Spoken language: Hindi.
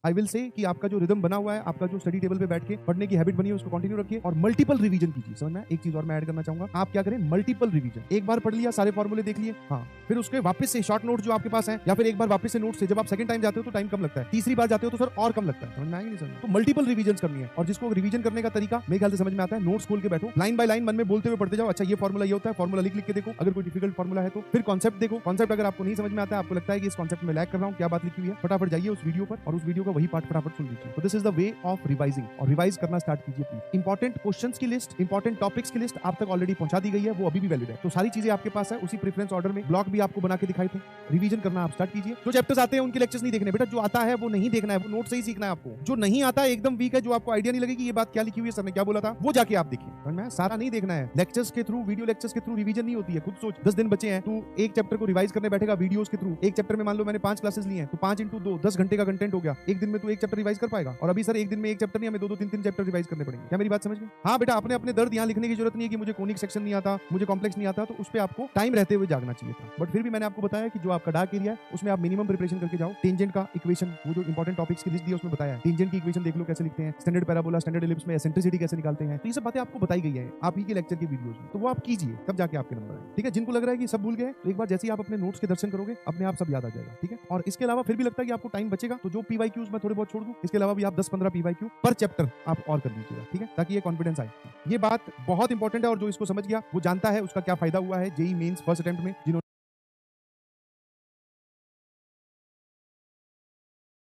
आई विल से कि आपका जो रिदम बना हुआ है, आपका जो स्टडी टेबल पे बैठ के पढ़ने की हैबिट बनी है, उसको कंटिन्यू रखिए और मल्टीपल रिवीजन कीजिए। समझ में? एक चीज और मैं ऐड करना चाहूंगा, आप क्या करें, मल्टीपल रिवीजन। एक बार पढ़ लिया, सारे फॉर्मूले देख लिए, हाँ, फिर उसके वापस से शॉर्ट नोट जो आपके पास है, या फिर एक बार वापस से नोट से, जब आप सेकंड टाइम जाते हो तो टाइम कम लगता है, तीसरी बार जाते हो तो सर और कम लगता है। समझ में आएगी नहीं? समझ? तो मल्टीपल रिवीजन करनी है। और जिसको रिवीजन करने का तरीका मेरे ख्याल से समझ में आता है, नोट्स खोल के बैठो, लाइन बाय लाइन मन में बोलते हुए पढ़ते जाओ। अच्छा, ये फॉर्मूला ये होता है, फॉर्मूला लिख लिख के देखो। अगर कोई डिफिकल्ट फॉर्मूला है तो फिर कॉन्सेप्ट देखो। कॉन्सेप्ट अगर आपको नहीं समझ में आता है, आपको लगता है कि इस कॉन्सेप्ट में लैग कर रहा हूं, क्या बात लिखी हुई है, फटाफट जाइए उस वीडियो पर और उस वीडियो का वही पार्ट फटाफट सुन लीजिए। तो this is the way of revising, और रिवाइज करना स्टार्ट कीजिए प्लीज। इंपॉर्टेंट क्वेश्चंस की लिस्ट, इंपॉर्टेंट टॉपिक्स की लिस्ट आप तक ऑलरेडी पहुंचा दी गई है, वो अभी भी वैलिड है। तो सारी चीजें आपके पास है, उसी प्रेफरेंस ऑर्डर में ब्लॉक भी आपको बना के दिखाए थे। रिवीजन करना आप स्टार्ट कीजिए। जो चैप्टर्स आते हैं उनके लेक्चर्स नहीं देखने बेटा, जो आता है वो नहीं देखना है, वो नोट से ही सीखना है आपको। जो नहीं आता है, एकदम वीक है, जो आपको आइडिया नहीं लगेगी ये बात क्या लिखी हुई है, सर ने क्या बोला था, वो जाके आप देखिए। समझ में? सारा नहीं देखना है। लेक्चर्स के थ्रू, वीडियो लेक्चर्स के थ्रू रिवीजन नहीं होती है। खुद सोच, 10 दिन बचे हैं, तू एक चैप्टर को रिवाइज करने बैठेगा वीडियोस के थ्रू। एक चैप्टर में मान लो मैंने 5 क्लासेस ली हैं, तो 5 इंटू 2 10 घंटे का कंटेंट हो गया। एक दिन में तू एक चैप्टर रिवाइज कर पाएगा? और अभी सर एक दिन में एक चैप्टर नहीं, हमें 2-2 3-3 चैप्टर रिवाइज करने पड़ेंगे। क्या मेरी बात समझ में? हाँ बेटा, अपने अपने दर्द यहाँ लिखने की जरूरत नहीं है कि मुझे कोनिक सेक्शन नहीं आता, मुझे कॉम्प्लेक्स नहीं आता, तो उस पर आपको टाइम रहते हुए जागना चाहिए था। बट फिर भी मैंने आपको बताया कि जो आपका डार्क एरिया है उसमें आप मिनिमम प्रिपरेशन करके जाओ। टेंजेंट का इक्वेशन, वो जो इंपॉर्टेंट टॉपिक्स की लिस्ट दी है उसमें बताया है, टेंजेंट की इक्वेशन देख लो कैसे लिखते हैं, स्टैंडर्ड पैराबोला, स्टैंडर्ड एलिप्स में एसेंट्रिसिटी कैसे निकालते हैं। तो ये सब बातें आपको बताई गई है आप ही के लेक्चर की वीडियोस में, तो वो आप कीजिए, तब जाके आपके नंबर है। ठीक है? जिनको लग रहा है कि सब भूल गए, तो एक बार जैसे ही आप अपने नोट्स के दर्शन करोगे, अपने आप सब याद आ जाएगा। ठीक है? और इसके अलावा फिर भी लगता है कि आपको टाइम बचेगा, तो जो पीवाईक्यूज मैं थोड़े बहुत छोड़ दूं, इसके अलावा भी आप 10-15 पीवाईक्यू पर चैप्टर आप और कर लीजिएगा। ठीक है? ताकि ये कॉन्फिडेंस आए। ये बात बहुत इंपॉर्टेंट है, और जो इसको समझ गया वो जानता है उसका क्या फायदा हुआ है जेई मेंस फर्स्ट अटेम्प्ट में, जिन्होंने